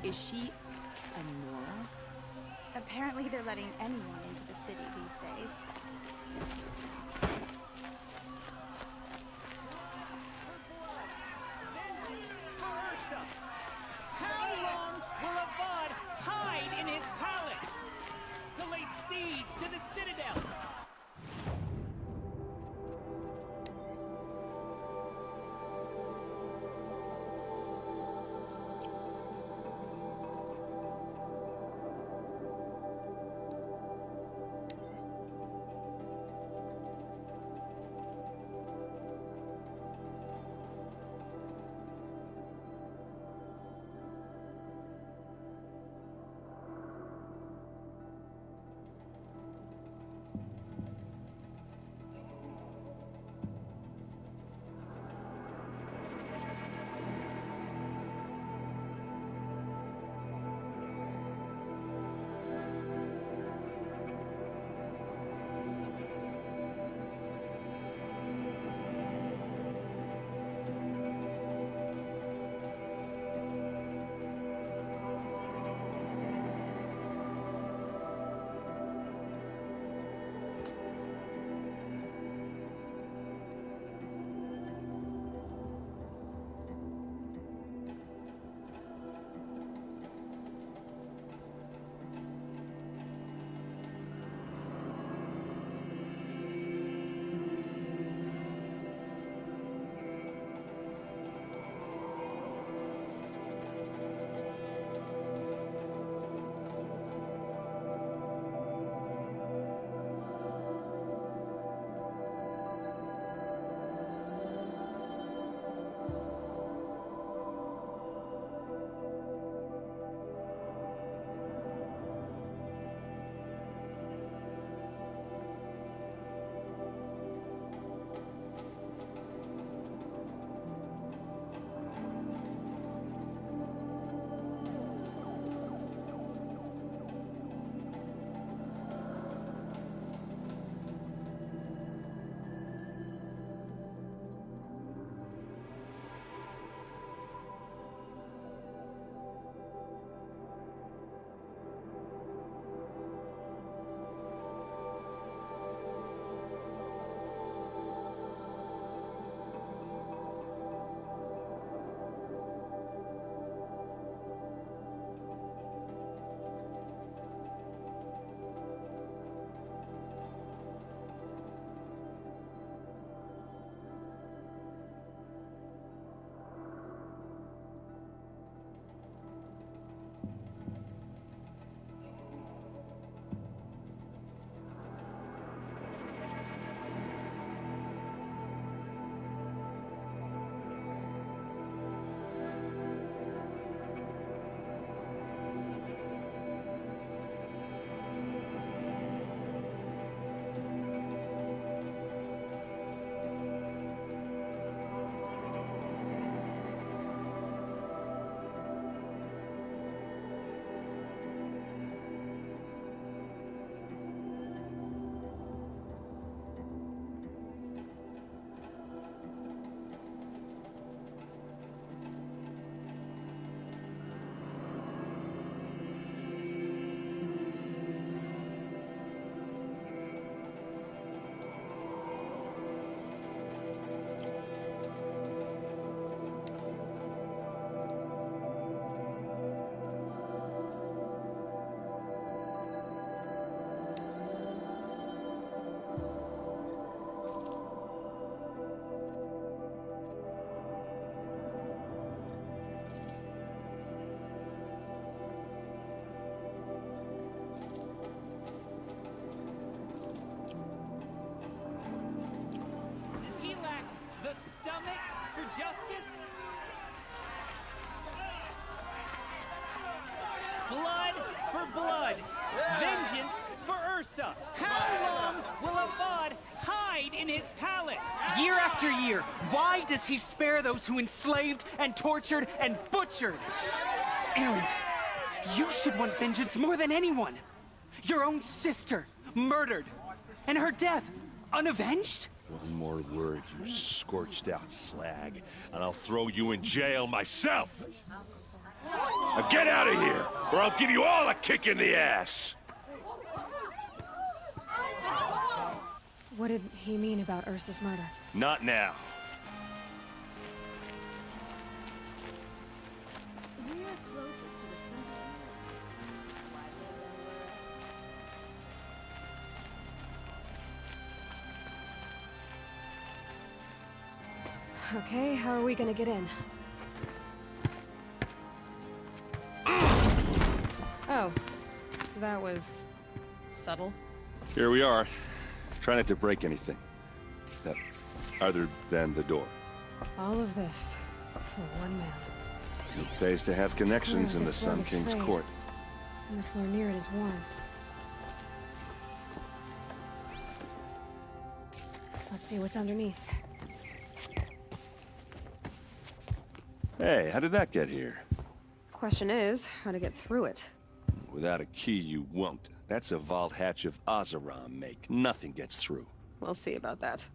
Is she immoral? Apparently they're letting anyone into the city these days. How long will Avad hide in his palace to lay siege to the citadel? justice? Blood for blood. Vengeance for Ursa. How long will Avad hide in his palace? Year after year, why does he spare those who enslaved and tortured and butchered? Erend, you should want vengeance more than anyone. Your own sister, murdered, and her death, unavenged? One more word, you scorched out slag, and I'll throw you in jail myself! Now get out of here, or I'll give you all a kick in the ass! What did he mean about Ursa's murder? Not now. We are closest to the center. Okay, how are we gonna get in? Oh, that was subtle. Here we are. Try not to break anything. Other than the door. All of this for one man. It pays to have connections in the This floor Sun is King's frayed, court. and the floor near it is worn. Let's see what's underneath. Hey, how did that get here? Question is, how to get through it. Without a key, you won't. That's a vault hatch of Oseram make. Nothing gets through. We'll see about that.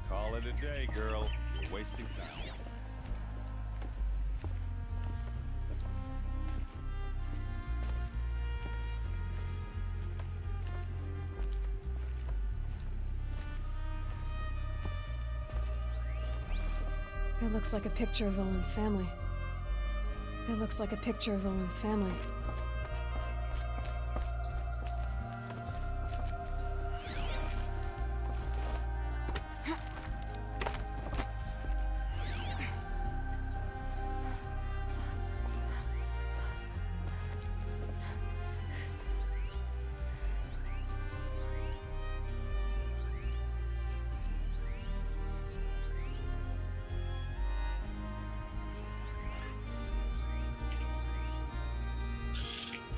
Call it a day, girl. You're wasting time. It looks like a picture of Olin's family. It looks like a picture of Olin's family.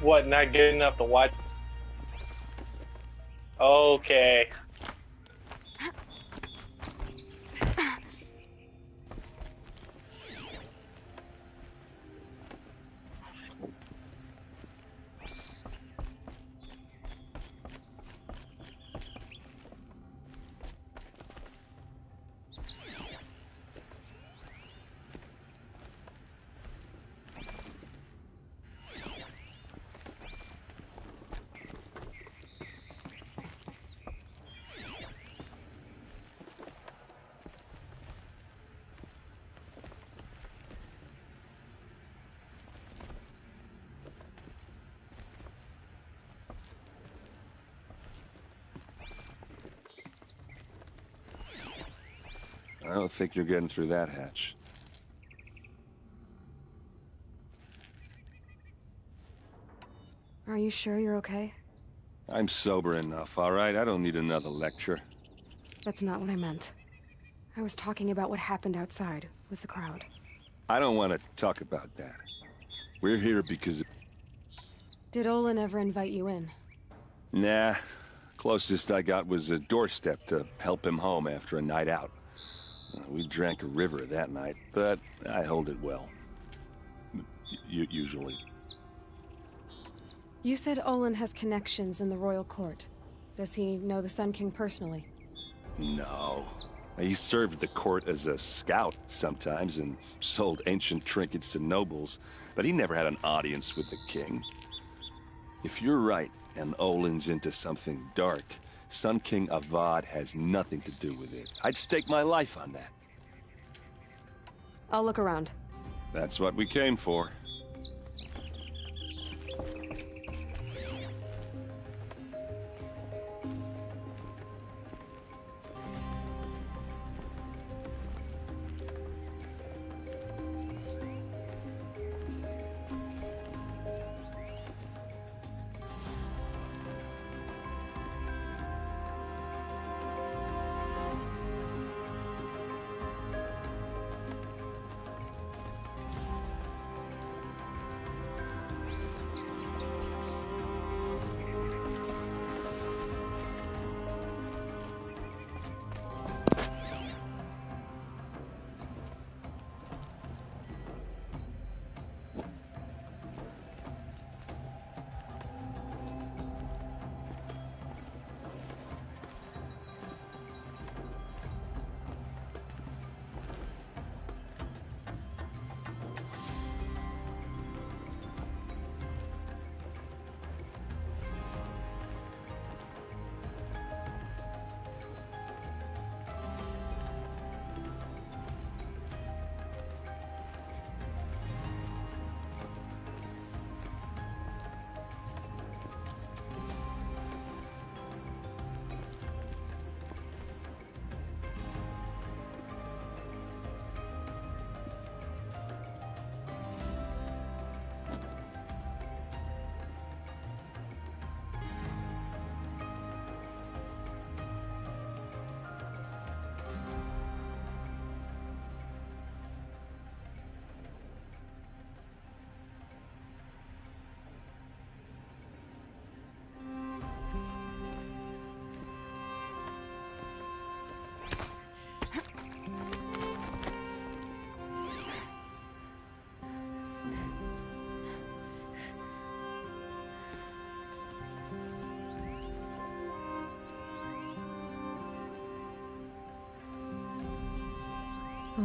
What, not good enough to watch? Okay. I don't think you're getting through that hatch. Are you sure you're okay? I'm sober enough, all right? I don't need another lecture. That's not what I meant. I was talking about what happened outside, with the crowd. I don't want to talk about that. We're here because... Did Olin ever invite you in? Nah. Closest I got was a doorstep to help him home after a night out. We drank a river that night, but I hold it well. Usually. You said Olin has connections in the royal court. Does he know the Sun King personally? No. He served the court as a scout sometimes and sold ancient trinkets to nobles, but he never had an audience with the king. If you're right, and Olin's into something dark, Sun King Avad has nothing to do with it. I'd stake my life on that. I'll look around. That's what we came for.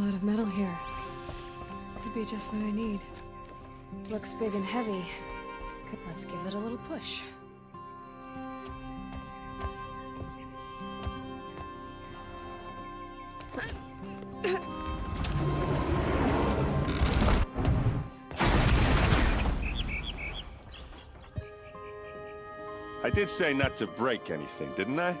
lot of metal here. Could be just what I need. Looks big and heavy. Let's give it a little push. I did say not to break anything, didn't I?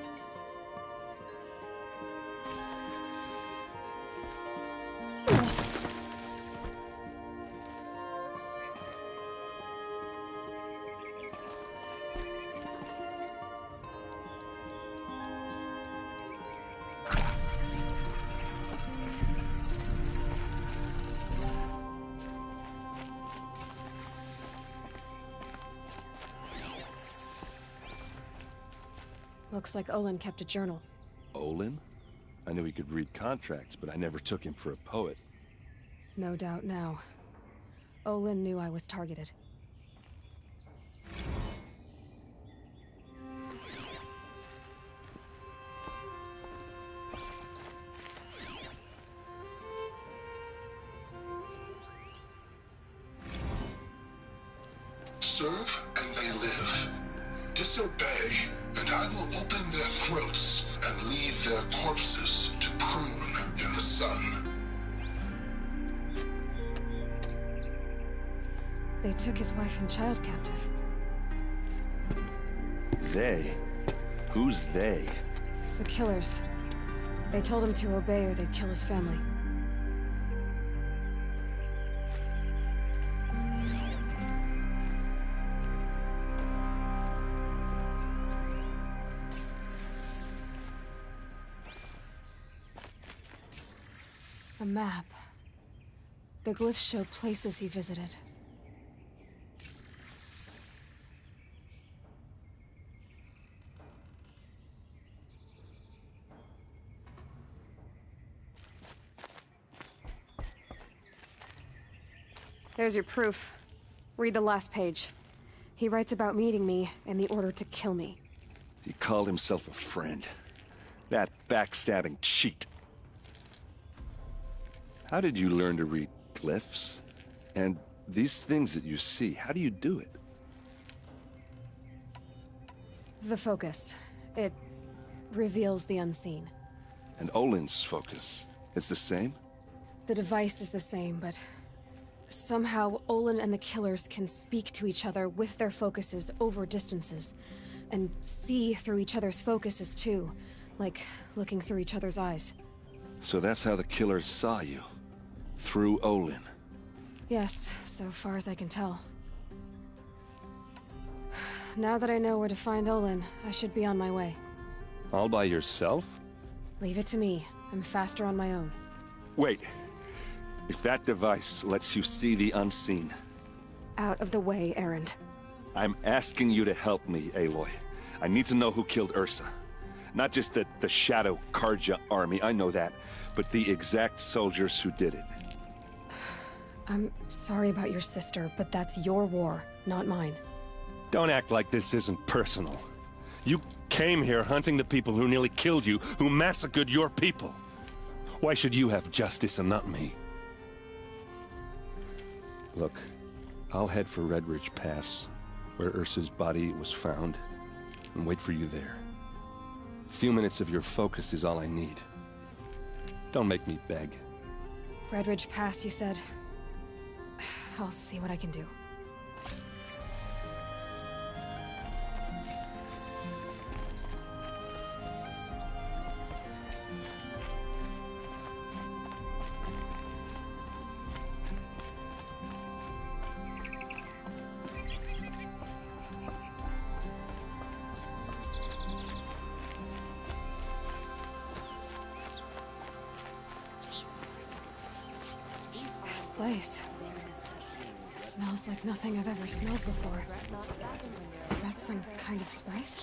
Looks like Olin kept a journal. Olin? I knew he could read contracts, but I never took him for a poet. No doubt now. Olin knew I was targeted. Serve and they live. Disobey, and I will open their throats and leave their corpses to prune in the sun. They took his wife and child captive. They? Who's they? The killers. They told him to obey or they'd kill his family. A map. The glyphs show places he visited. There's your proof. Read the last page. He writes about meeting me and the order to kill me. He called himself a friend. That backstabbing cheat. How did you learn to read glyphs? And these things that you see, how do you do it? The focus. It reveals the unseen. And Olin's focus is the same? The device is the same, but somehow Olin and the killers can speak to each other with their focuses over distances, and see through each other's focuses too, like looking through each other's eyes. So that's how the killers saw you? Through Olin? Yes, so far as I can tell. Now that I know where to find Olin, I should be on my way. All by yourself? Leave it to me. I'm faster on my own. Wait. If that device lets you see the unseen... Out of the way, Erend. I'm asking you to help me, Aloy. I need to know who killed Ursa. Not just the Shadow Carja army, I know that, but the exact soldiers who did it. I'm sorry about your sister, but that's your war, not mine. Don't act like this isn't personal. You came here hunting the people who nearly killed you, who massacred your people. Why should you have justice and not me? Look, I'll head for Redridge Pass, where Ursa's body was found, and wait for you there. A few minutes of your focus is all I need. Don't make me beg. Redridge Pass, you said? I'll see what I can do. This place smells like nothing I've ever smelled before. Is that some kind of spice?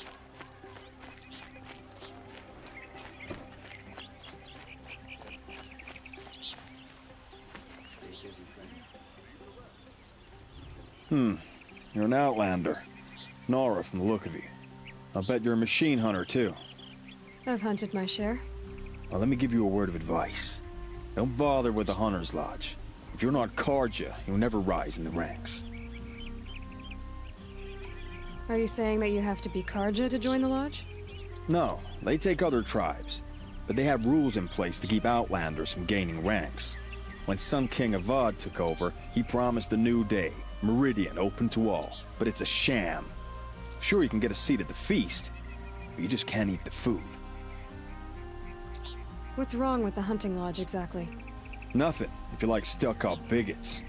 You're an outlander. Nora from the look of you. I'll bet you're a machine hunter, too. I've hunted my share. Well, let me give you a word of advice. Don't bother with the Hunter's Lodge. If you're not Carja, you'll never rise in the ranks. Are you saying that you have to be Carja to join the lodge? No, they take other tribes. But they have rules in place to keep Outlanders from gaining ranks. When Sun King Avad took over, he promised a new day, Meridian open to all. But it's a sham. Sure, you can get a seat at the feast, but you just can't eat the food. What's wrong with the hunting lodge exactly? Nothing, if you like stuck-up bigots.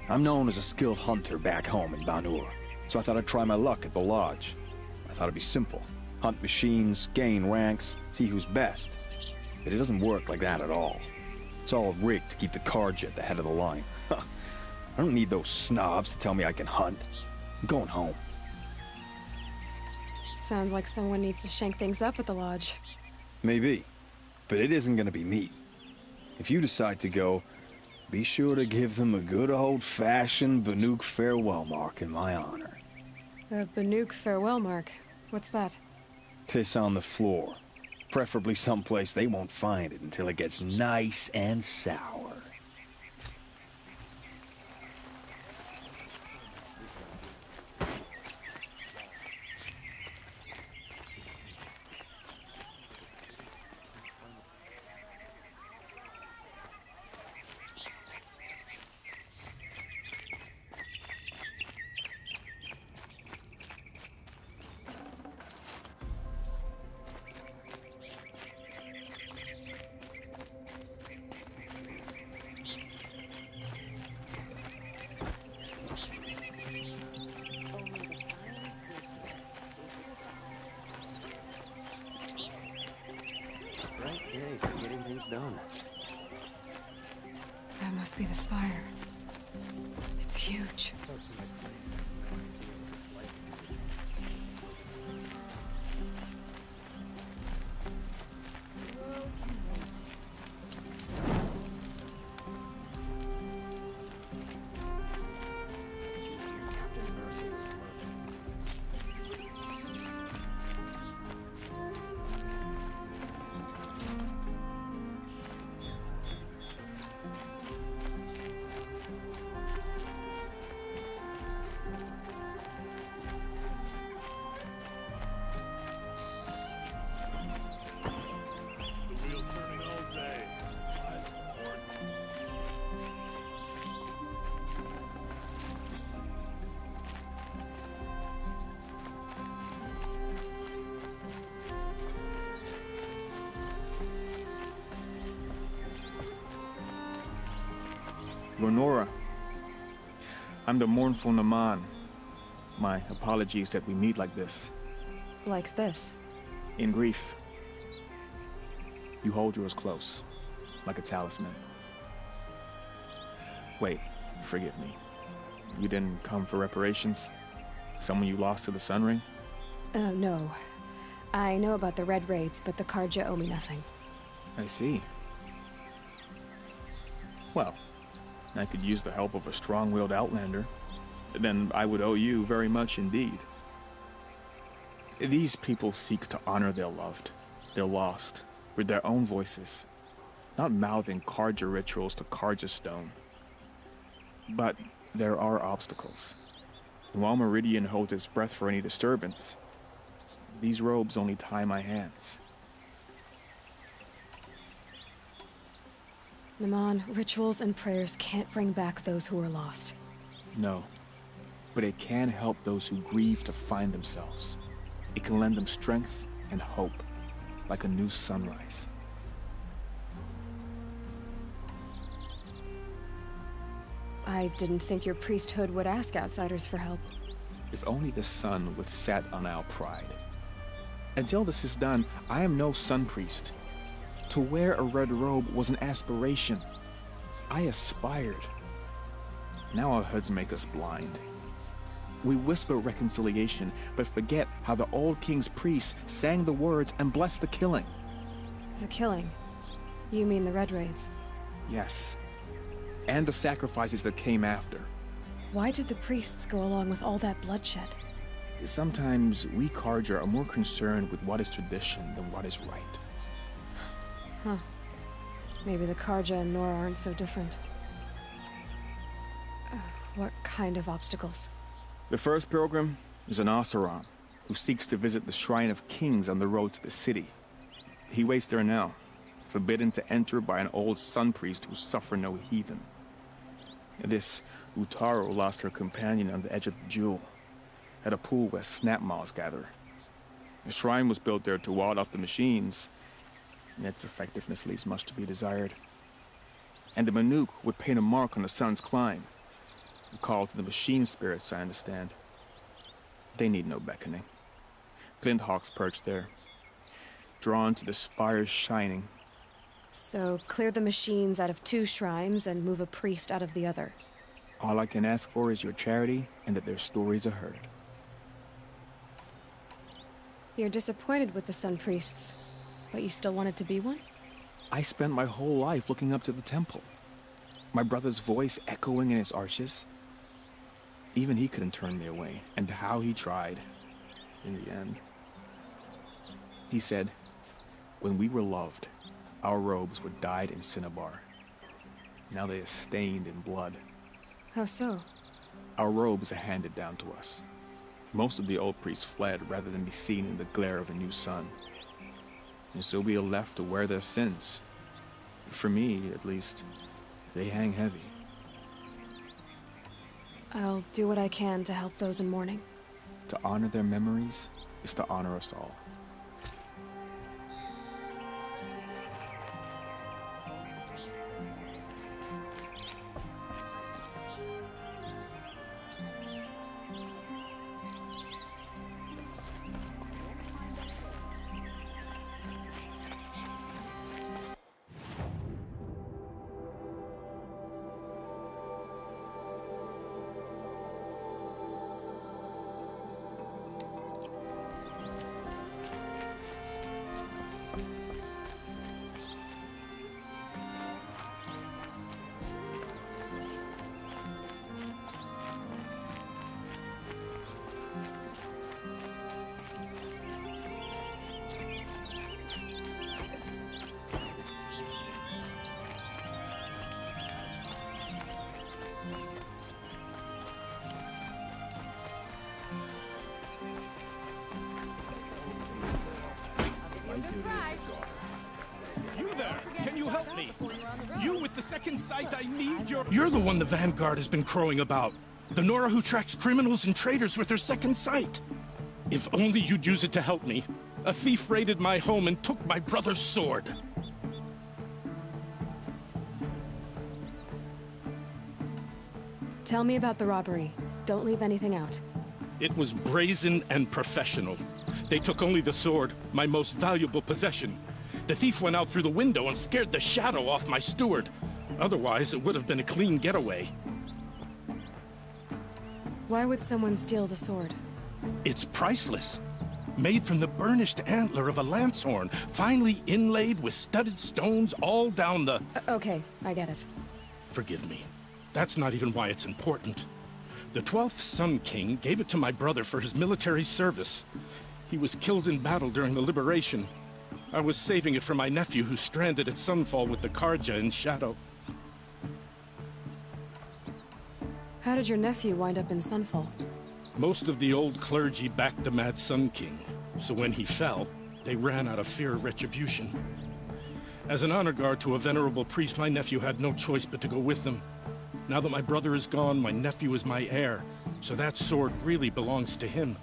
I'm known as a skilled hunter back home in Banur, so I thought I'd try my luck at the lodge. I thought it'd be simple. Hunt machines, gain ranks, see who's best. But it doesn't work like that at all. It's all rigged to keep the Carja at the head of the line. I don't need those snobs to tell me I can hunt. I'm going home. Sounds like someone needs to shank things up at the lodge. Maybe, but it isn't gonna be me. If you decide to go, be sure to give them a good old-fashioned Banuk farewell mark in my honor. The Banuk farewell mark? What's that? Piss on the floor. Preferably someplace they won't find it until it gets nice and sour. Done. That must be the spire. It's huge. Lenora, I'm the mournful Naman. My apologies that we meet like this. Like this? In grief. You hold yours close, like a talisman. Wait, forgive me. You didn't come for reparations? Someone you lost to the Sun Ring? No. I know about the Red Raids, but the Carja owe me nothing. I see. Well, I could use the help of a strong-willed Outlander. Then I would owe you very much indeed. These people seek to honor their loved, their lost, with their own voices, not mouthing Carja rituals to Carja stone. But there are obstacles. And while Meridian holds its breath for any disturbance, these robes only tie my hands. Naman, rituals and prayers can't bring back those who are lost. No, but it can help those who grieve to find themselves. It can lend them strength and hope, like a new sunrise. I didn't think your priesthood would ask outsiders for help. If only the sun would set on our pride. Until this is done, I am no sun priest. To wear a red robe was an aspiration. I aspired. Now our hoods make us blind. We whisper reconciliation, but forget how the old king's priests sang the words and blessed the killing. The killing? You mean the Red Raids? Yes. And the sacrifices that came after. Why did the priests go along with all that bloodshed? Sometimes we Carja are more concerned with what is tradition than what is right. Huh. Maybe the Karja and Nora aren't so different. What kind of obstacles? The first pilgrim is an Oseram, who seeks to visit the Shrine of Kings on the road to the city. He waits there now, forbidden to enter by an old sun priest who suffer no heathen. This Utaru lost her companion on the edge of the Jewel, at a pool where snap moths gather. The shrine was built there to ward off the machines, and its effectiveness leaves much to be desired. And the Manuk would paint a mark on the sun's climb, a call to the machine spirits, I understand. They need no beckoning. Glint hawks perch there, drawn to the spires shining. So, clear the machines out of 2 shrines and move a priest out of the other. All I can ask for is your charity and that their stories are heard. You're disappointed with the Sun Priests, but you still wanted to be one? I spent my whole life looking up to the temple. My brother's voice echoing in its arches. Even he couldn't turn me away, and how he tried, in the end. He said, when we were loved, our robes were dyed in cinnabar. Now they are stained in blood. How so? Our robes are handed down to us. Most of the old priests fled rather than be seen in the glare of a new sun. And so we are left to wear their sins. For me, at least, they hang heavy. I'll do what I can to help those in mourning. To honor their memories is to honor us all. You there! Can you help me? You with the second sight, I need your... You're the one the Vanguard has been crowing about. The Nora who tracks criminals and traitors with her second sight. If only you'd use it to help me. A thief raided my home and took my brother's sword. Tell me about the robbery. Don't leave anything out. It was brazen and professional. They took only the sword, my most valuable possession. The thief went out through the window and scared the shadow off my steward. Otherwise, it would have been a clean getaway. Why would someone steal the sword? It's priceless. Made from the burnished antler of a lancehorn, finely inlaid with studded stones all down the... Okay, I get it. Forgive me. That's not even why it's important. The 12th Sun King gave it to my brother for his military service. He was killed in battle during the Liberation. I was saving it for my nephew who's stranded at Sunfall with the Karja in Shadow. How did your nephew wind up in Sunfall? Most of the old clergy backed the Mad Sun King, so when he fell, they ran out of fear of retribution. As an honor guard to a venerable priest, my nephew had no choice but to go with them. Now that my brother is gone, my nephew is my heir, so that sword really belongs to him.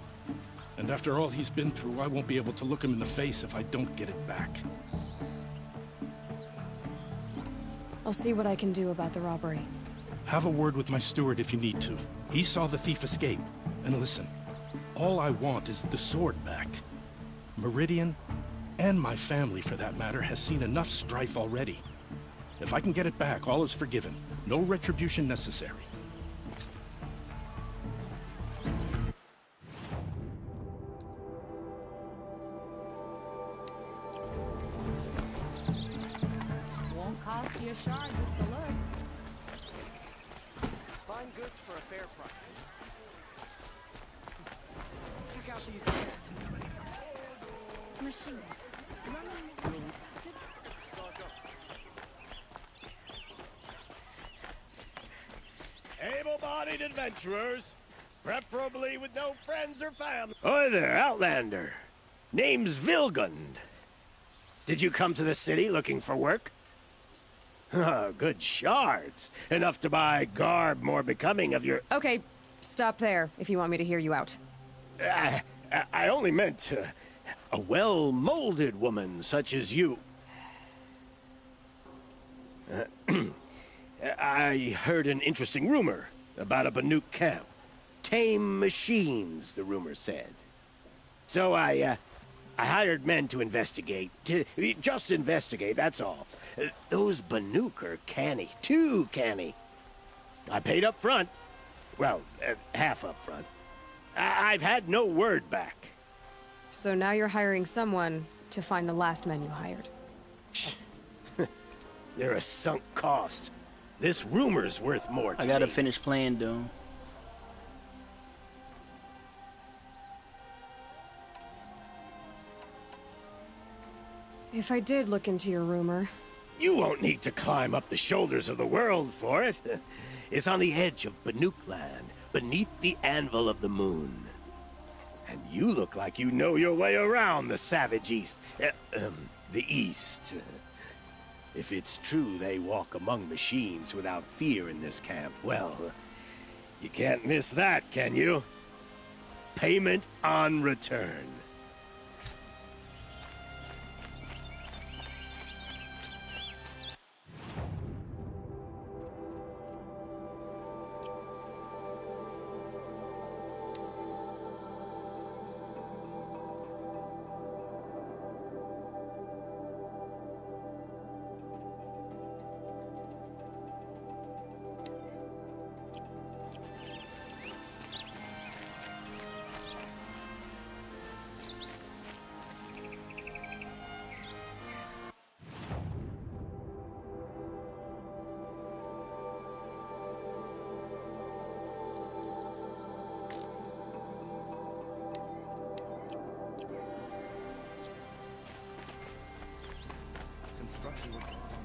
And after all he's been through, I won't be able to look him in the face if I don't get it back. I'll see what I can do about the robbery. Have a word with my steward if you need to. He saw the thief escape. And listen, all I want is the sword back. Meridian, and my family for that matter, has seen enough strife already. If I can get it back, all is forgiven. No retribution necessary. Won't cost you a shard just to look. Fine goods for a fair price. Check out these Machine. stock up. able-bodied adventurers, preferably with no friends or family. Hi there, Outlander. Name's Vilgund. Did you come to the city looking for work? Good shards. Enough to buy garb more becoming of your... Okay, stop there if you want me to hear you out. I only meant a well-molded woman such as you. I heard an interesting rumor about a Banuk camp. Tame machines, the rumor said. So I hired men to investigate. Just investigate, that's all. Those Banuk are canny. Too canny. I paid up front. Well, half up front. I've had no word back. So now you're hiring someone to find the last men you hired. They're a sunk cost. This rumor's worth more to me. I gotta finish playing, Doom. If I did look into your rumor... You won't need to climb up the shoulders of the world for it. It's on the edge of Banuk land, beneath the anvil of the moon. And you look like you know your way around the savage east. The east. If it's true they walk among machines without fear in this camp, well, you can't miss that, can you? Payment on return.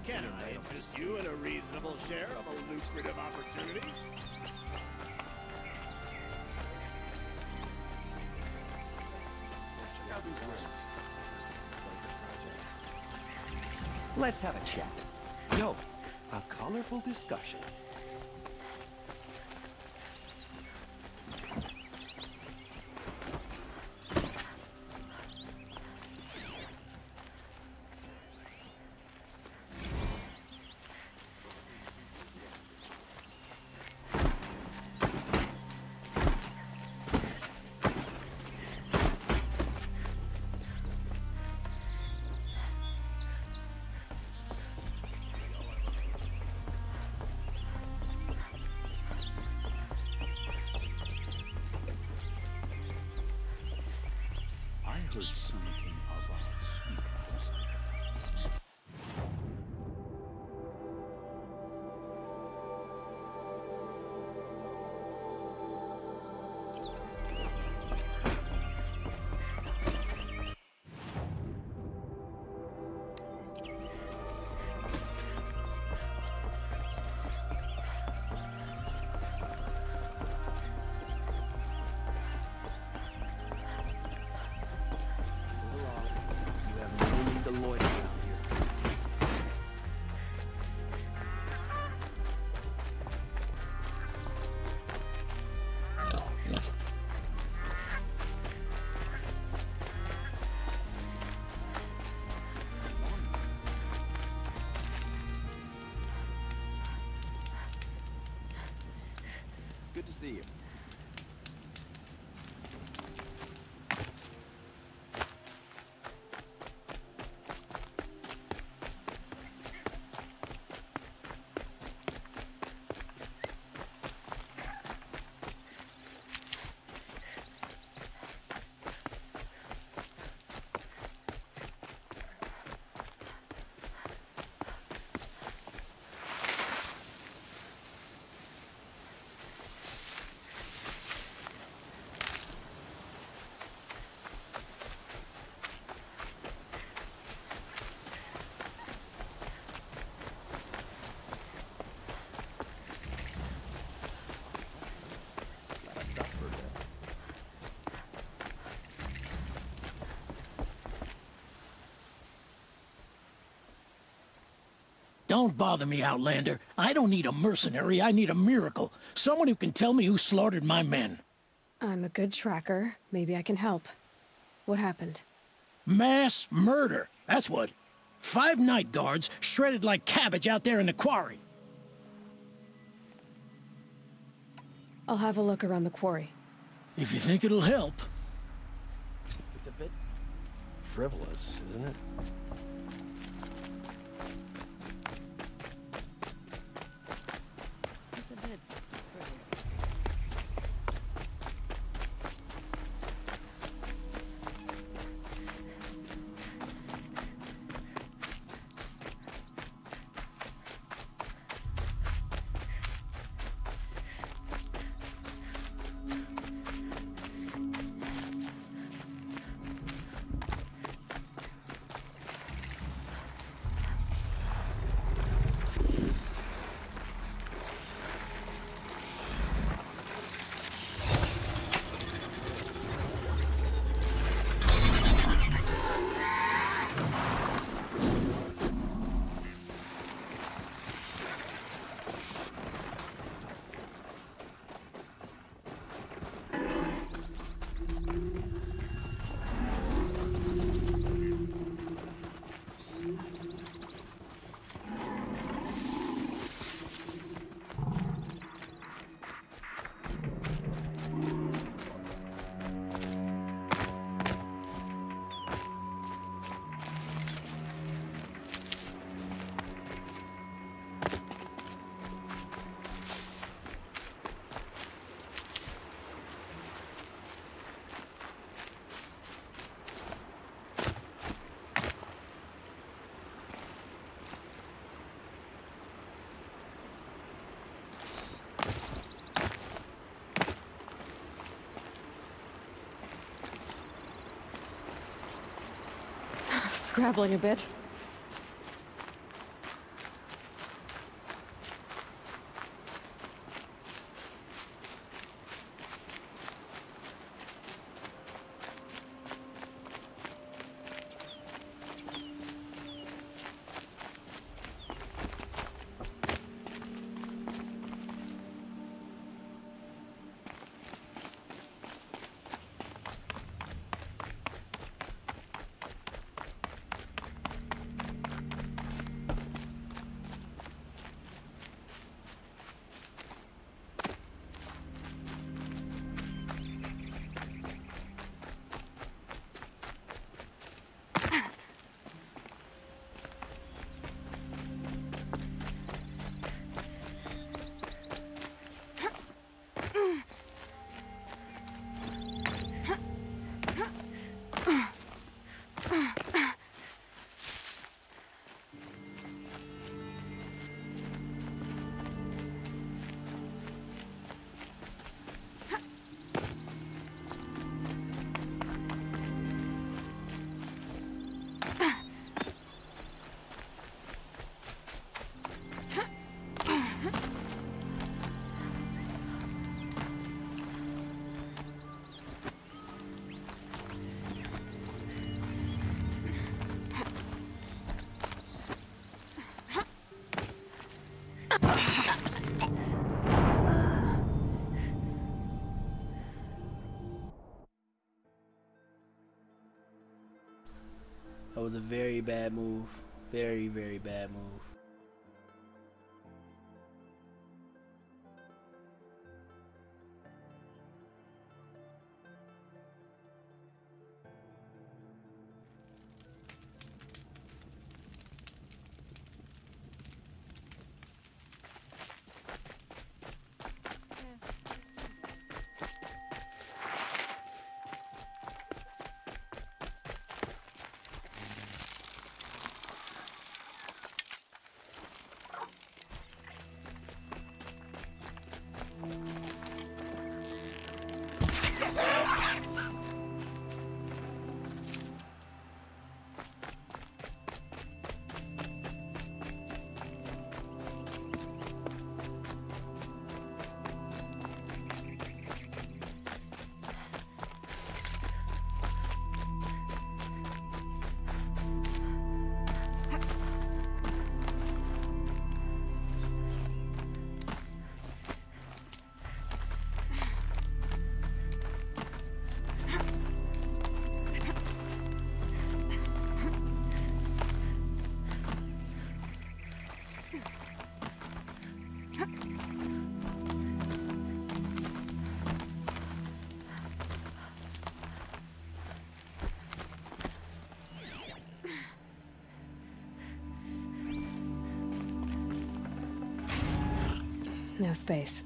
Can I interest you in a reasonable share of a lucrative opportunity? Let's have a chat. Yo, a colorful discussion. I heard Sun King Avad speak of something. Good to see you. Don't bother me, Outlander. I don't need a mercenary, I need a miracle. Someone who can tell me who slaughtered my men. I'm a good tracker. Maybe I can help. What happened? Mass murder, that's what. 5 night guards shredded like cabbage out there in the quarry. I'll have a look around the quarry. If you think it'll help. It's a bit frivolous, isn't it? It's a bit frivolous. Scrabbling a bit. That was a very bad move. Very, very bad move. no space.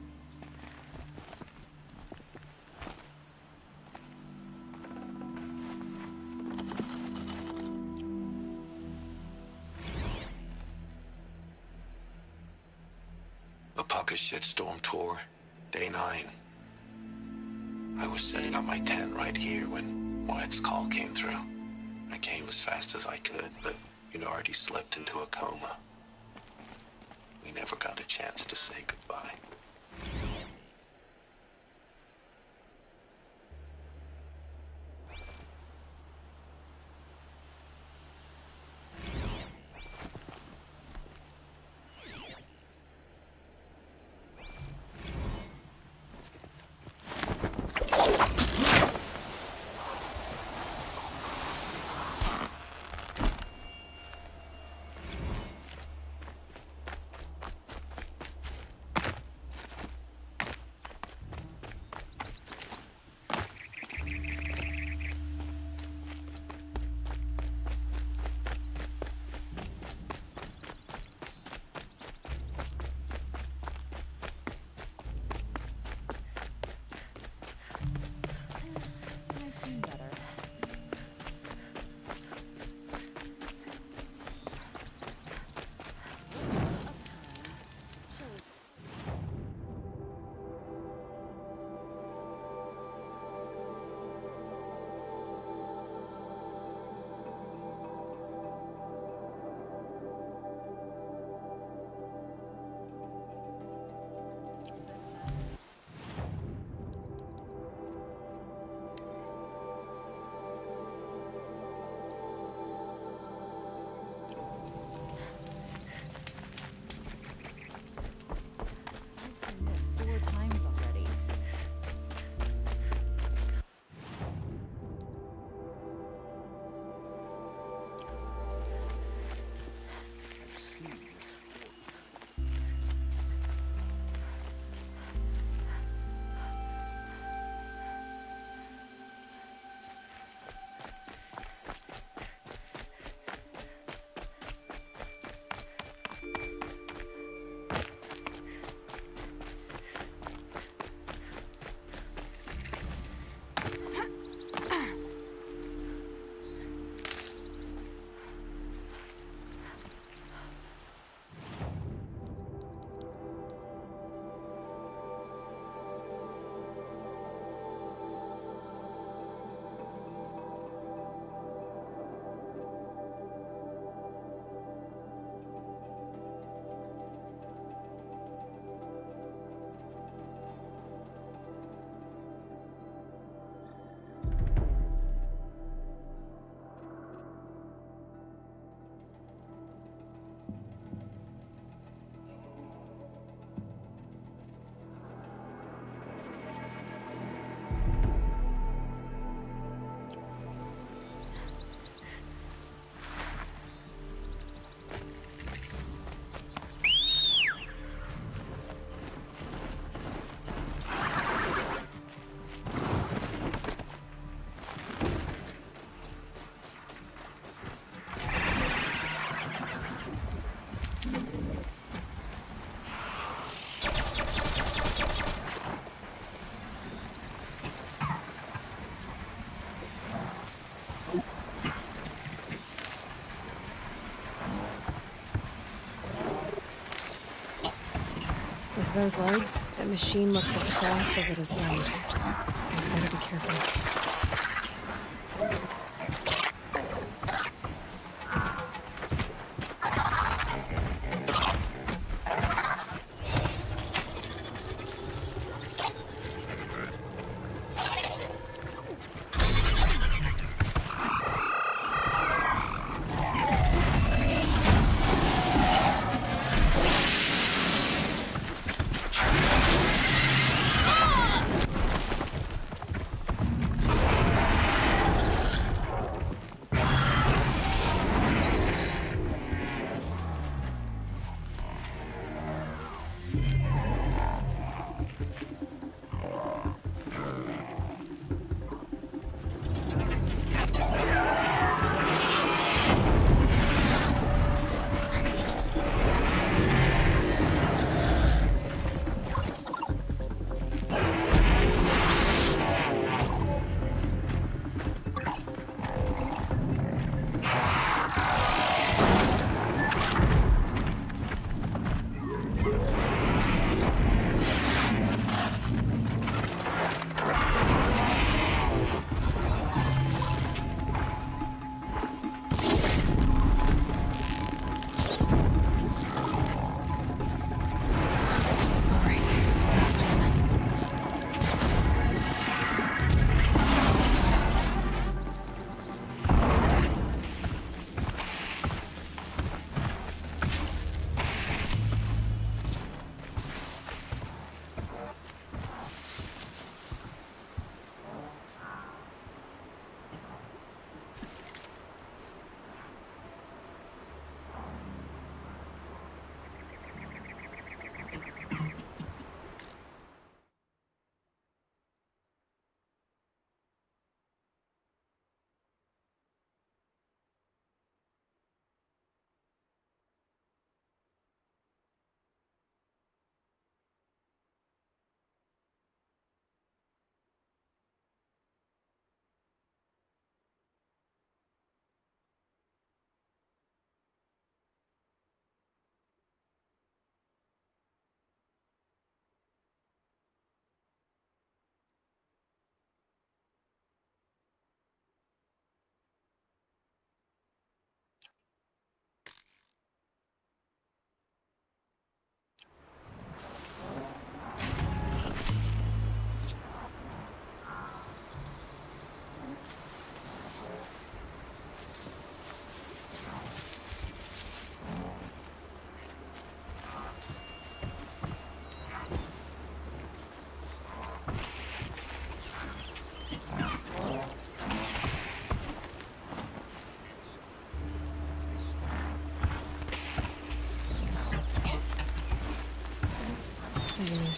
Apaka's shitstorm tour, day 9. I was setting up my tent right here when Wyatt's call came through. I came as fast as I could, but you'd already slipped into a coma. We never got a chance to say goodbye. With those legs, that machine looks as fast as it is light. I better be careful.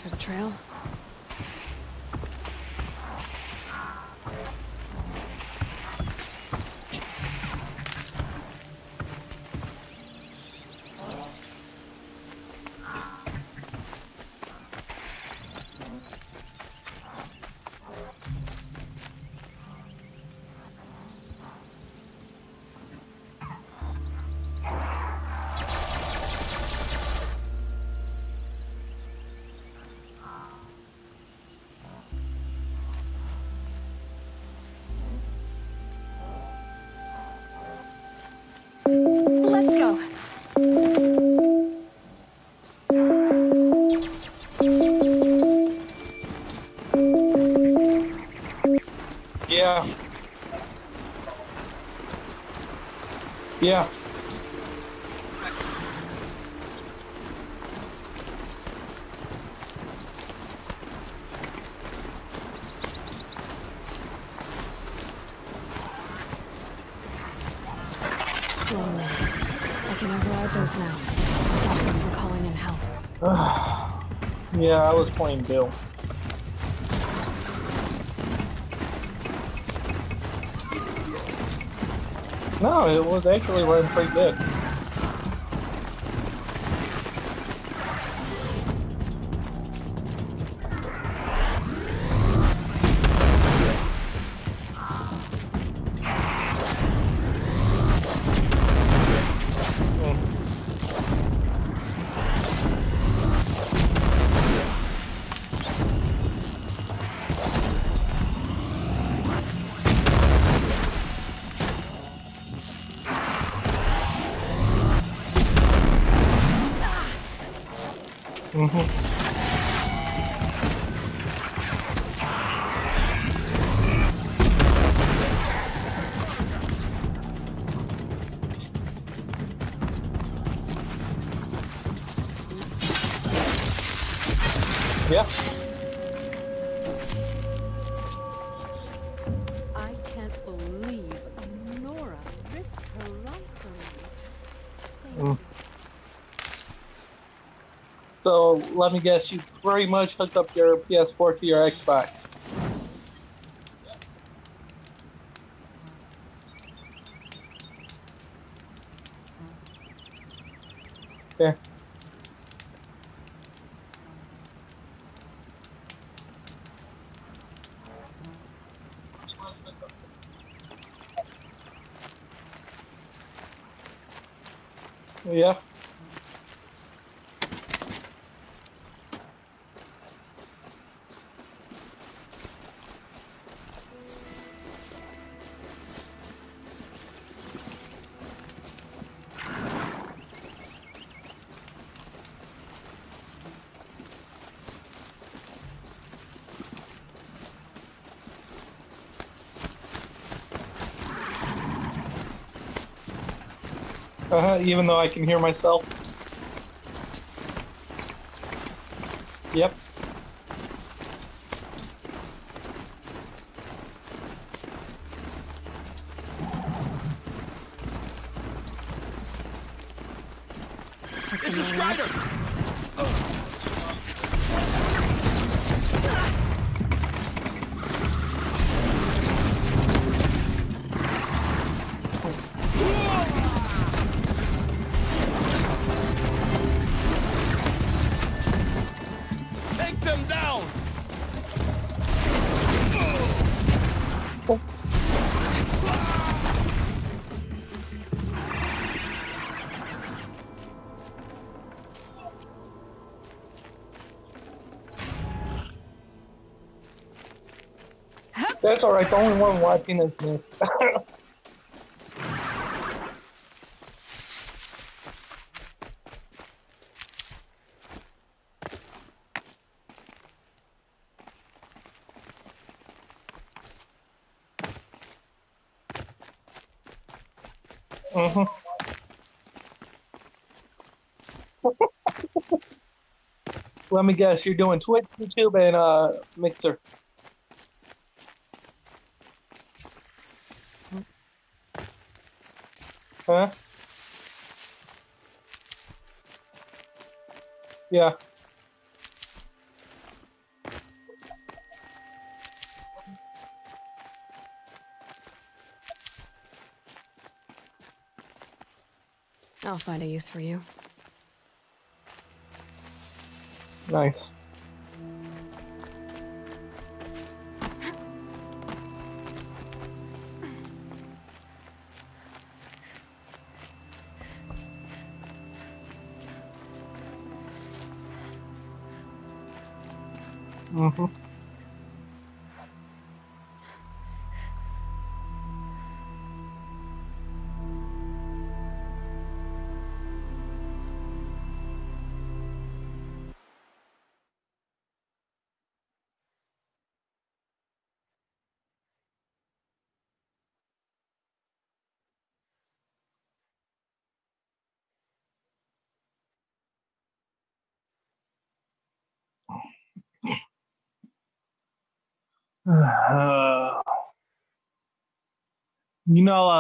for the trail. Let's go. Yeah. Yeah. Lonely. I can override those now. Stop them from calling in help. Yeah, I was playing Bill. No, it was actually running pretty good. Yeah. I can't believe Nora risked her life for me. So let me guess, you pretty much hooked up your PS4 to your Xbox. Okay. Yeah. Even though I can hear myself. Yep. It's a Strider! Take them down! That's alright, the only one watching is me. Let me guess, you're doing Twitch, YouTube, and Mixer. Huh? Yeah. I'll find a use for you. Nice. Mm-hmm.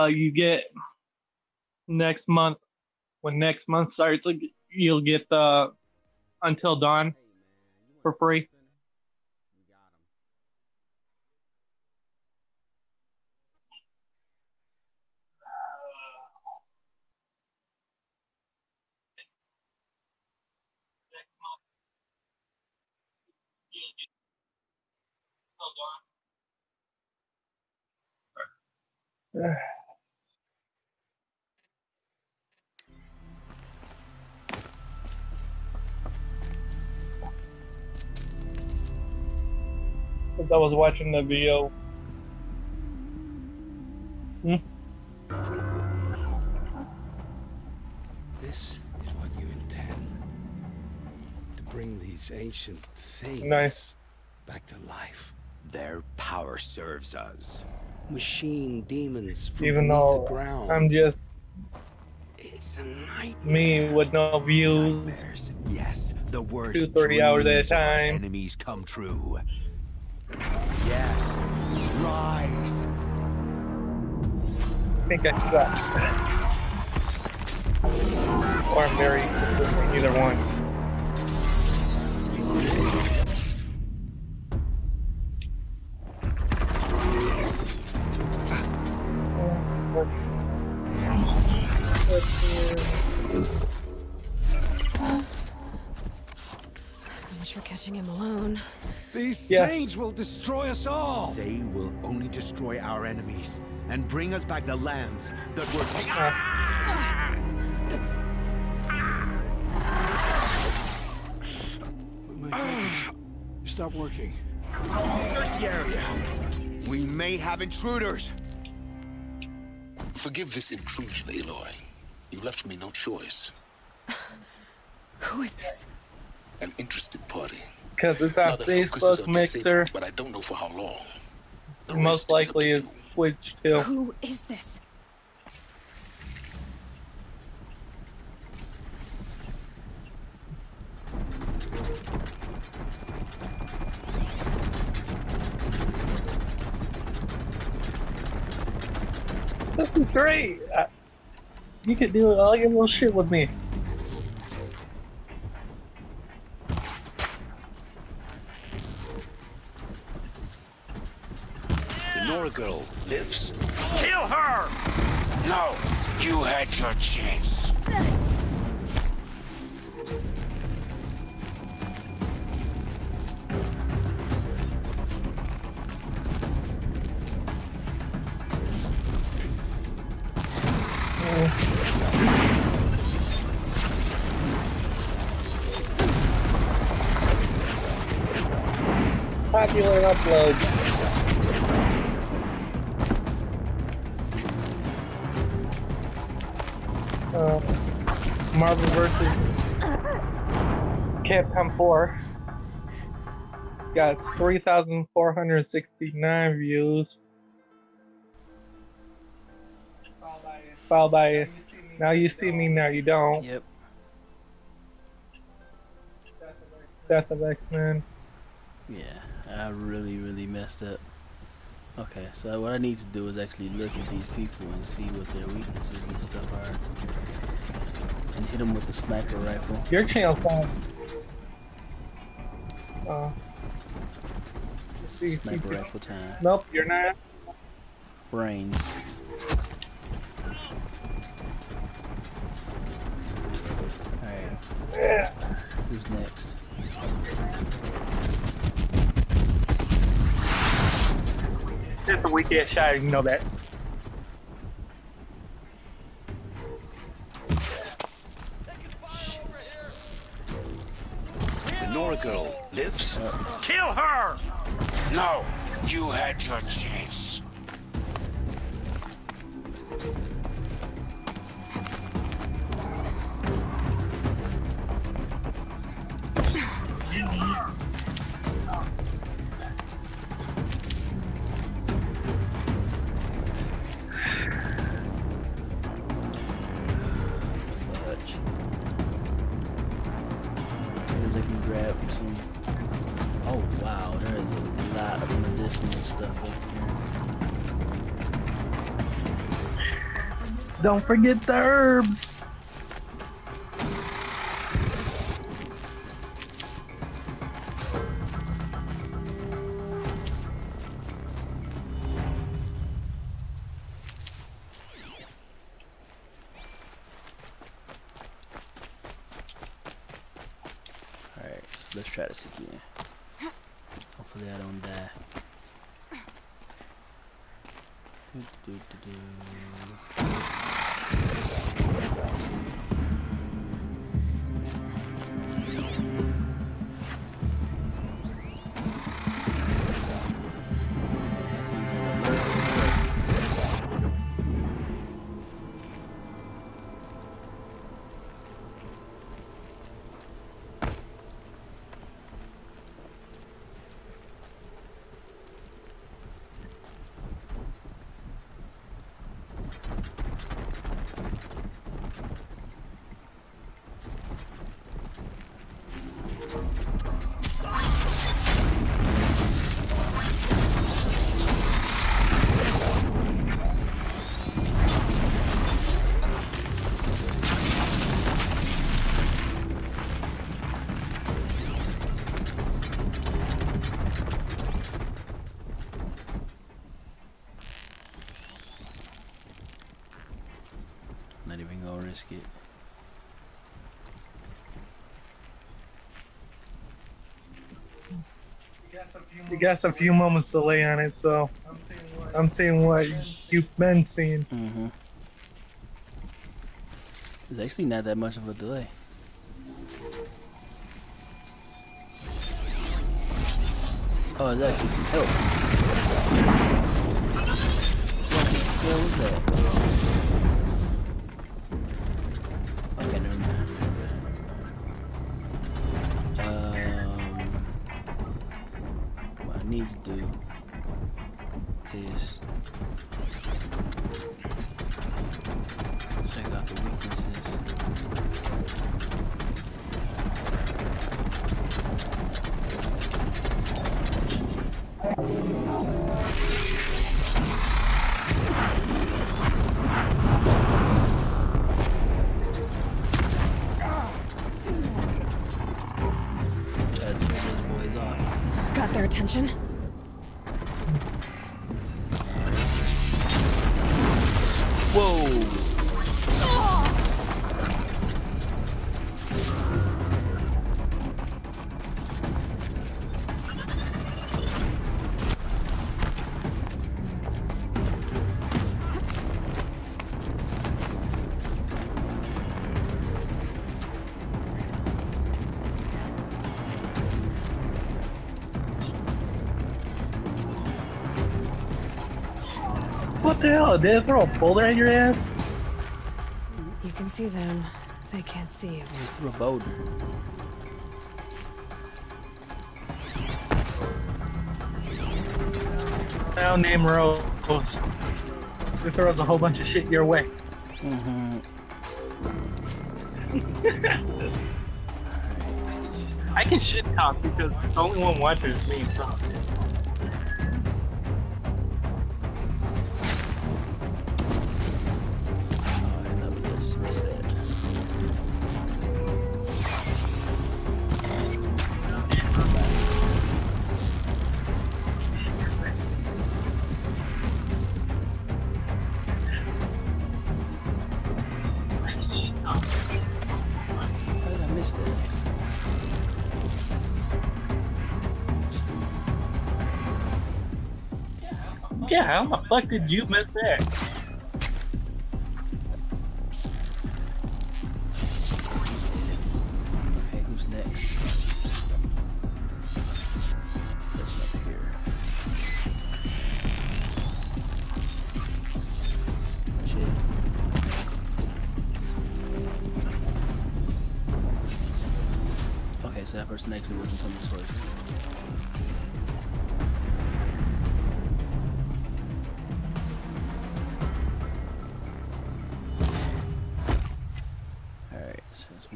You get next month, when next month starts, like, you'll get the Until Dawn for free. As I was watching the video. This is what you intend. To bring these ancient things back to life. Their power serves us. Machine demons from Even beneath though the ground. I'm just It's a nightmare. me with no views. Yes, the worst 230 hours at a dreams of our time. enemies come true. Yes, rise. I think I suck. Or I'm very consistent, either one. So much for catching him alone. These things will destroy us all. They will only destroy our enemies and bring us back the lands that were taken. My focus. Stop working. Search the area. We may have intruders. Forgive this intrusion, Aloy. You left me no choice. Who is this? An interested party. Because it's Now, on the focus is Facebook on Mixer. disabled, but I don't know for how long. Most likely is Twitch too. Who is this? This is great. You can do all your little shit with me. The Nora girl lives. Kill her! No, you had your chance. Popular upload. Marvel vs. Capcom 4 got 3,469 views. Followed by Now You See Me, Now You Don't. Yep. Death of X-Men. Yeah, I really messed up. Okay, so what I need to do is actually look at these people and see what their weaknesses and stuff are. And hit them with the sniper rifle. Your channel's fine. Sniper rifle time. Nope, you're not. Brains. Who's next? It's a weak ass shot, you know that. The Nora girl lives? Kill her! No, you had your chance. Oh wow, there is a lot of medicinal stuff up here. Don't forget the herbs. Alright, so let's try this again. Hopefully I don't die. Not even gonna risk it. You got a few moments delay on it, so I'm seeing what you've been seeing. Mm-hmm. There's actually not that much of a delay. Oh, there's actually some help. What the hell was that? Okay, never mind. What I need to do is check out the weaknesses. Try to scare those boys off. Got their attention. Whoa! What the hell? Did they throw a boulder at your ass? You can see them. They can't see you. They threw a boulder. Now name Rose. He throws a whole bunch of shit your way. Mm-hmm. I can shit talk because the only one watching is me, so. How did I miss that? Yeah, how the fuck did you miss that? Okay, who's next? Person up here. Shit. Okay, so that person actually wasn't from this way.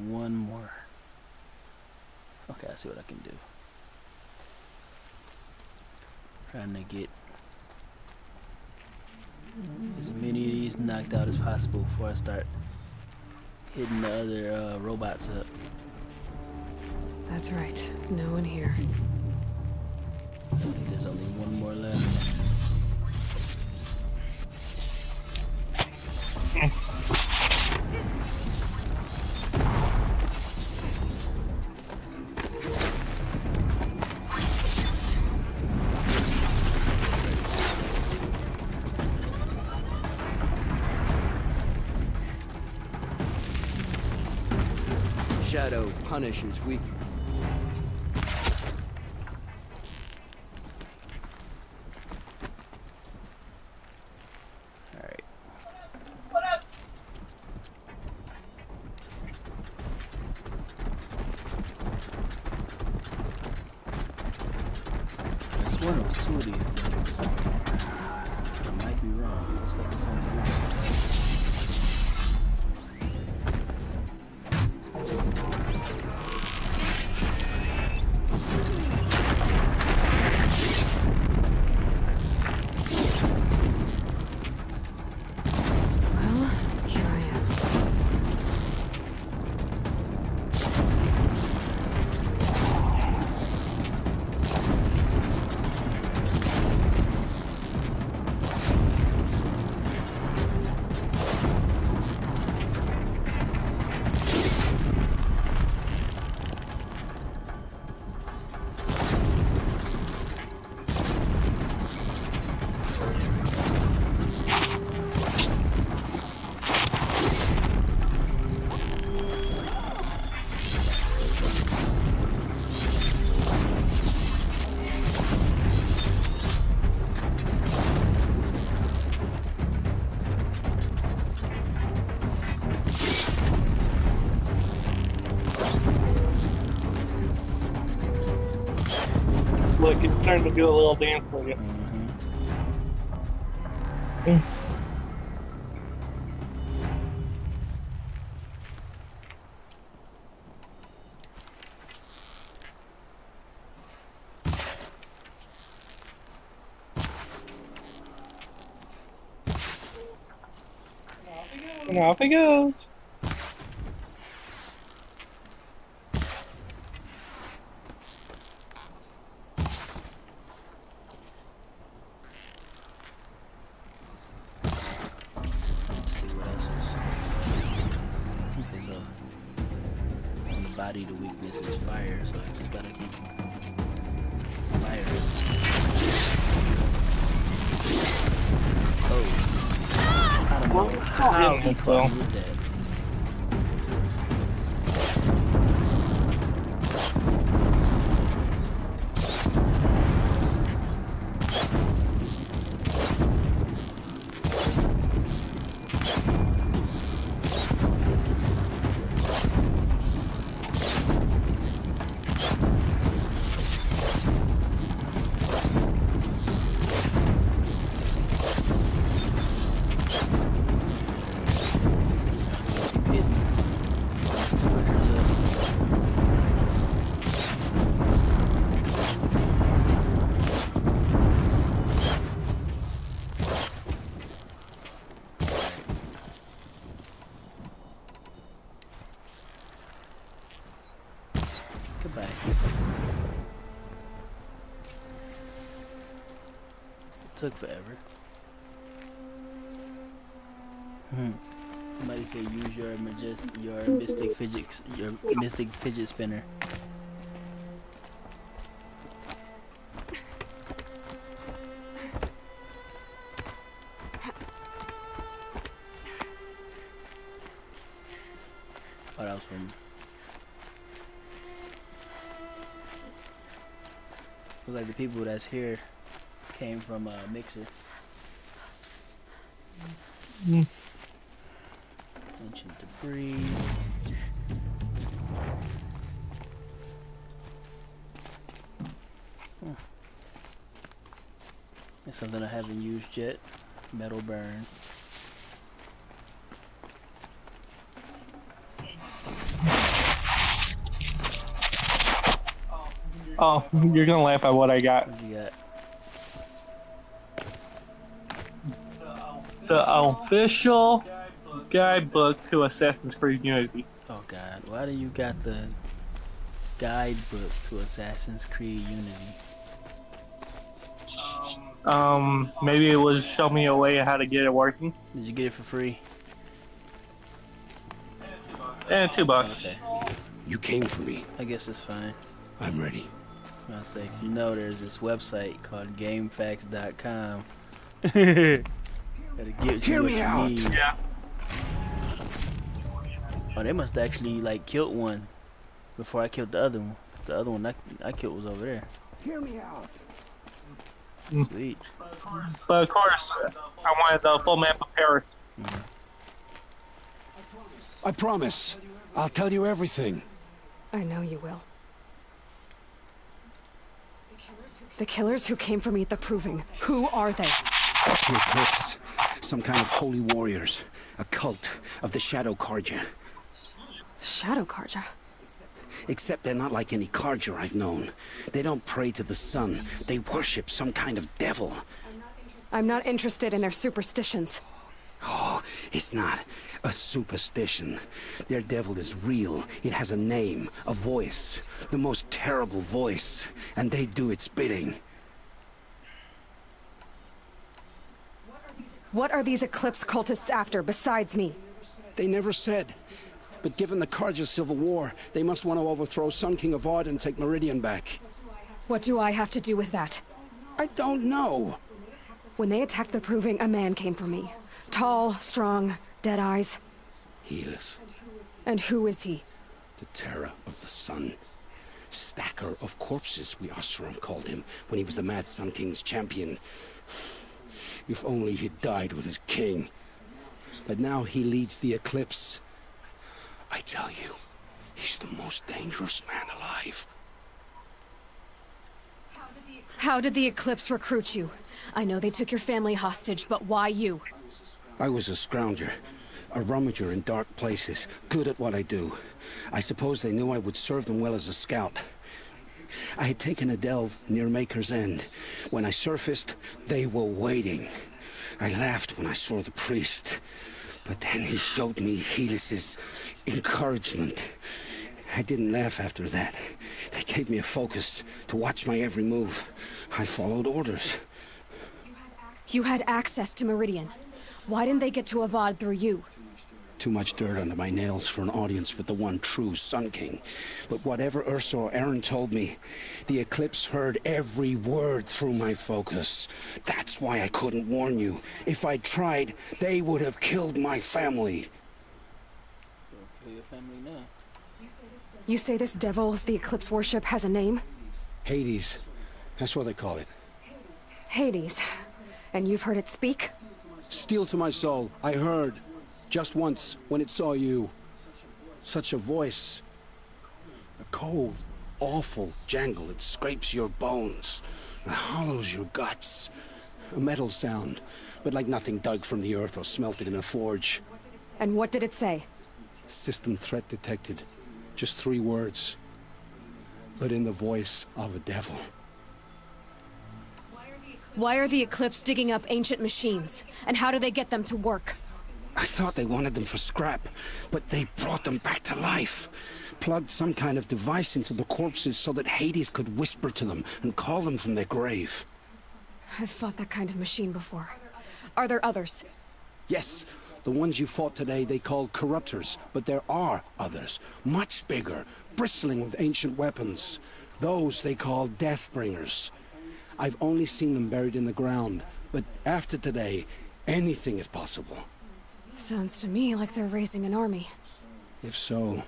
One more. Okay, I see what I can do. Trying to get as many of these knocked out as possible before I start hitting the other robots up. That's right. No one here. I think there's only one more left. Shadow punishes weakness. Alright. I swear there was two of these things. I might be wrong. Looks like it's only one. Look, it's starting to do a little dance for you. And off he goes. Body, the weakness is fire, so I just gotta keep fire. Oh. I don't know how he caught me with that. Goodbye. It took forever. Somebody say use your mystic fidget spinner. Oh, that was from... Looks like the people that's here came from Mixer. Ancient debris. That's something I haven't used yet. Metal burn. Oh, you're gonna laugh at what I got. What you got? The official guidebook to Assassin's Creed Unity. Oh god, why do you got the guidebook to Assassin's Creed Unity? Maybe it was show me a way how to get it working. Did you get it for free? And $2. Okay. You came for me. I guess it's fine. I'm ready. I'll say, you know, there's this website called GameFAQs.com. Gotta get you what you need. Yeah. Oh, they must actually like killed one before I killed the other one. The other one I killed was over there. Hear me out. Sweet. But of course, I wanted the full map of Paris. I promise. I'll tell you everything. I know you will. The killers who came for me at the Proving, who are they? The Eclipse. Some kind of holy warriors. A cult of the Shadow Carja. Shadow Carja? Except they're not like any Carja I've known. They don't pray to the sun. They worship some kind of devil. I'm not interested in their superstitions. Oh, it's not a superstition. Their devil is real. It has a name, a voice, the most terrible voice, and they do its bidding. What are these Eclipse cultists after, besides me? They never said. But given the Carja civil war, they must want to overthrow Sun King Avad and take Meridian back. What do I have to do with that? I don't know. When they attacked the Proving, a man came for me. Tall, strong, dead eyes. Helis. And who is he? The terror of the sun. Stacker of corpses, we Oseram called him, when he was the Mad Sun King's champion. If only he'd died with his king. But now he leads the Eclipse. I tell you, he's the most dangerous man alive. How did the Eclipse recruit you? I know they took your family hostage, but why you? I was a scrounger, a rummager in dark places, good at what I do. I suppose they knew I would serve them well as a scout. I had taken a delve near Maker's End. When I surfaced, they were waiting. I laughed when I saw the priest, but then he showed me Helis's encouragement. I didn't laugh after that. They gave me a focus to watch my every move. I followed orders. You had access to Meridian. Why didn't they get to Avad through you? Too much dirt under my nails for an audience with the one true Sun King. But whatever Ursa or Aaron told me, the Eclipse heard every word through my focus. That's why I couldn't warn you. If I'd tried, they would have killed my family. Kill your family now. You say this devil the Eclipse worship has a name? Hades. That's what they call it. Hades. And you've heard it speak? Steel to my soul. I heard. Just once, when it saw you. Such a voice. A cold, awful jangle. It scrapes your bones. It hollows your guts. A metal sound, but like nothing dug from the earth or smelted in a forge. And what did it say? System threat detected. Just 3 words. But in the voice of a devil. Why are the Eclipse digging up ancient machines? And how do they get them to work? I thought they wanted them for scrap, but they brought them back to life. Plugged some kind of device into the corpses so that Hades could whisper to them and call them from their grave. I've fought that kind of machine before. Are there others? Yes, the ones you fought today they called corruptors, but there are others, much bigger, bristling with ancient weapons. Those they call Deathbringers. I've only seen them buried in the ground, but after today, anything is possible. Sounds to me like they're raising an army. If so,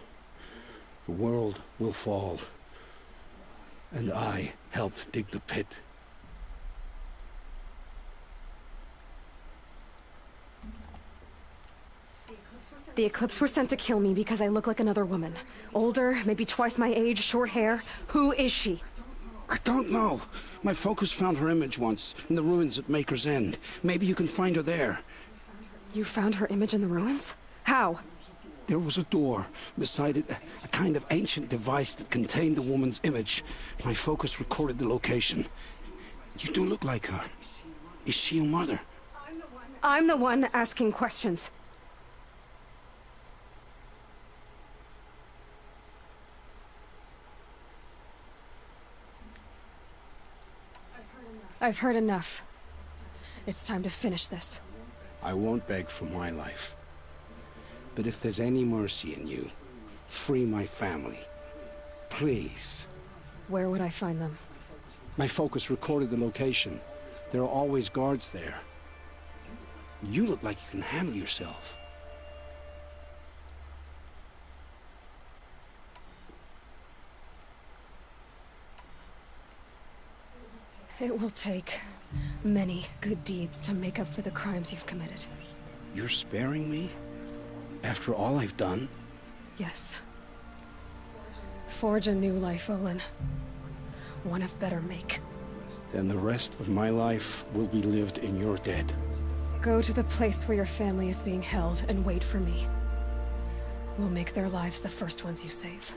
the world will fall. And I helped dig the pit. The Eclipse were sent to kill me because I look like another woman. Older, maybe twice my age, short hair. Who is she? I don't know. My focus found her image once, in the ruins at Maker's End. Maybe you can find her there. You found her image in the ruins? How? There was a door. Beside it, a kind of ancient device that contained the woman's image. My focus recorded the location. You do look like her. Is she your mother? I'm the one asking questions. I've heard enough. It's time to finish this. I won't beg for my life. But if there's any mercy in you, free my family. Please. Where would I find them? My focus recorded the location. There are always guards there. You look like you can handle yourself. It will take many good deeds to make up for the crimes you've committed. You're sparing me? After all I've done? Yes. Forge a new life, Olin. One of better make. Then the rest of my life will be lived in your debt. Go to the place where your family is being held and wait for me. We'll make their lives the first ones you save.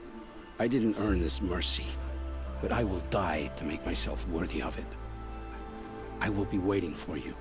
I didn't earn this mercy, but I will die to make myself worthy of it. I will be waiting for you.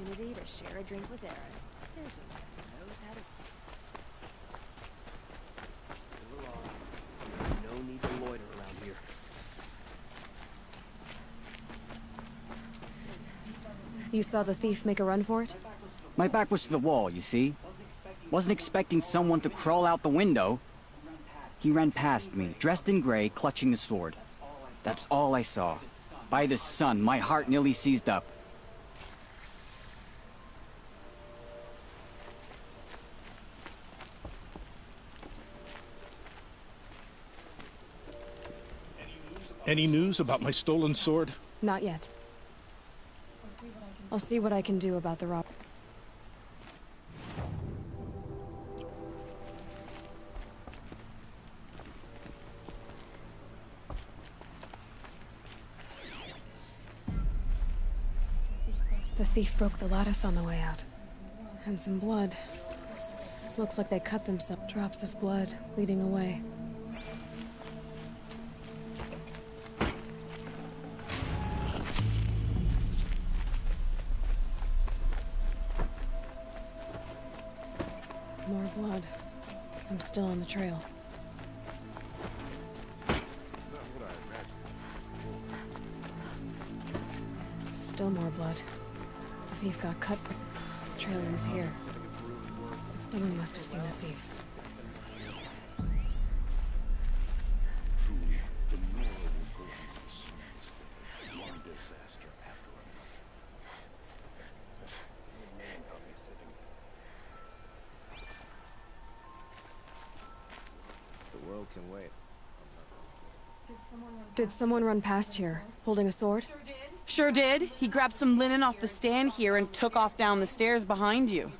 opportunity to share a drink with Aaron. There's a man who knows how to... No need to loiter around here. You saw the thief make a run for it? My back was to the wall, you see? Wasn't expecting someone to crawl out the window. He ran past me, dressed in gray, clutching the sword. That's all I saw. By the sun, my heart nearly seized up. Any news about my stolen sword? Not yet. I'll see what I can do about the rob. The thief broke the lattice on the way out. And some blood. Looks like they cut themselves. Drops of blood leading away. More blood. I'm still on the trail. Still more blood. The thief got cut, but the trail ends here. But someone must have seen that thief. The world can wait. Did someone run past here, holding a sword? Sure did. He grabbed some linen off the stand here and took off down the stairs behind you.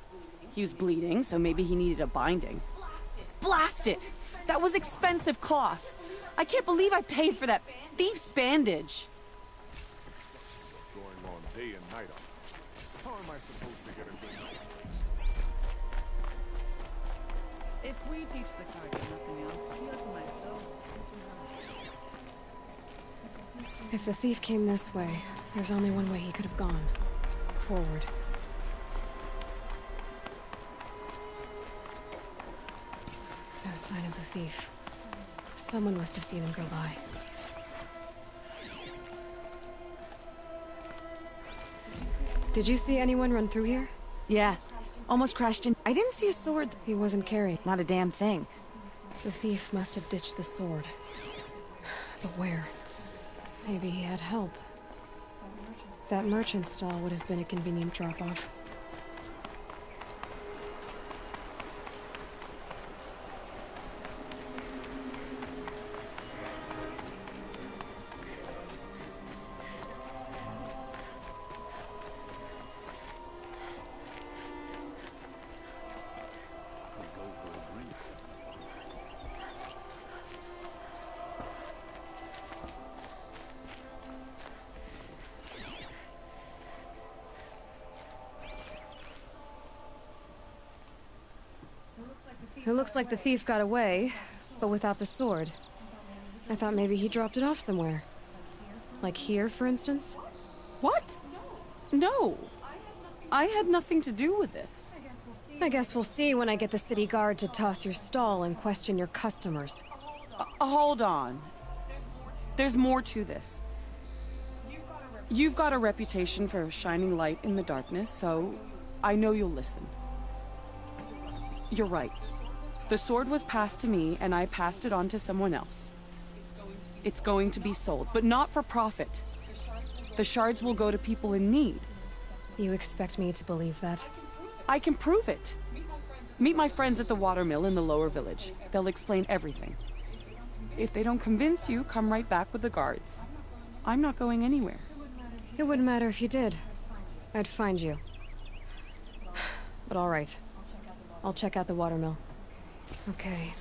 He was bleeding, so maybe he needed a binding. Blast it! That was expensive cloth. I can't believe I paid for that thief's bandage. Going on day and night on this. How am I supposed to get a good night's rest? If we teach the cards nothing else, heal to my soul. If the thief came this way, there's only one way he could have gone. Forward. No sign of the thief. Someone must have seen him go by. Did you see anyone run through here? Yeah. Almost crashed in. I didn't see a sword. He wasn't carrying. Not a damn thing. The thief must have ditched the sword. But where? Maybe he had help. That merchant stall would have been a convenient drop-off. It looks like the thief got away, but without the sword. I thought maybe he dropped it off somewhere. Like here, for instance? What? No. I had nothing to do with this. I guess we'll see when I get the city guard to toss your stall and question your customers. Hold on. There's more to this. You've got a reputation for shining light in the darkness, so I know you'll listen. You're right. The sword was passed to me, and I passed it on to someone else. It's going to be sold, but not for profit. The shards will go to people in need. You expect me to believe that? I can prove it. Meet my friends at the watermill in the lower village. They'll explain everything. If they don't convince you, come right back with the guards. I'm not going anywhere. It wouldn't matter if you did. I'd find you. But all right. I'll check out the watermill. Okay.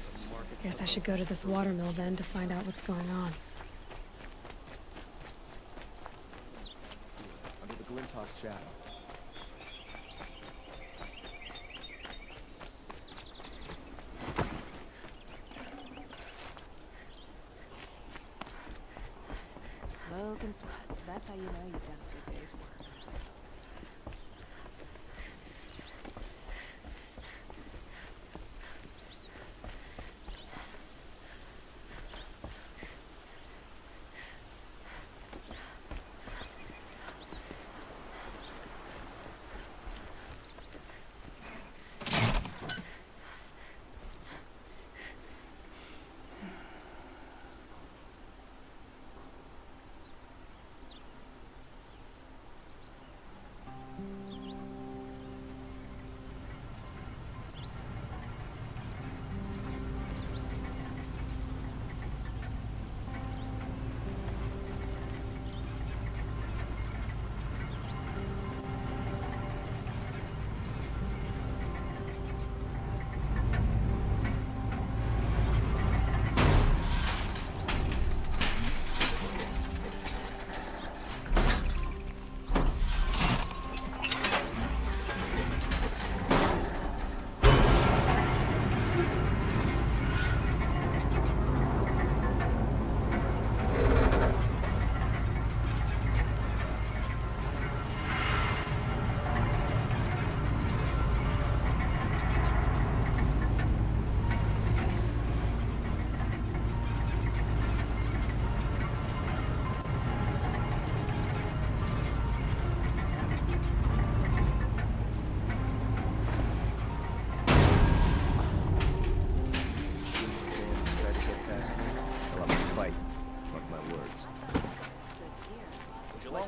Guess I should go to this watermill then to find out what's going on. Under the Glintock's shadow. Smoke and sweat. That's how you know you've done a good day's work.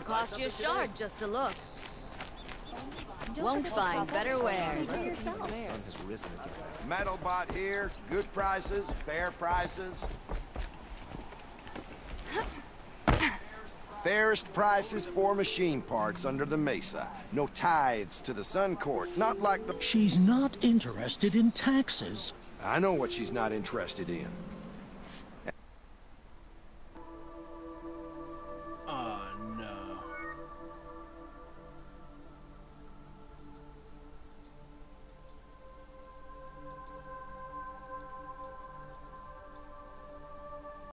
cost you a shard just to look. Won't find better wares. Metalbot here, good prices, fair prices. Fairest prices for machine parts under the Mesa. No tithes to the Sun Court, not like the... She's not interested in taxes. I know what she's not interested in.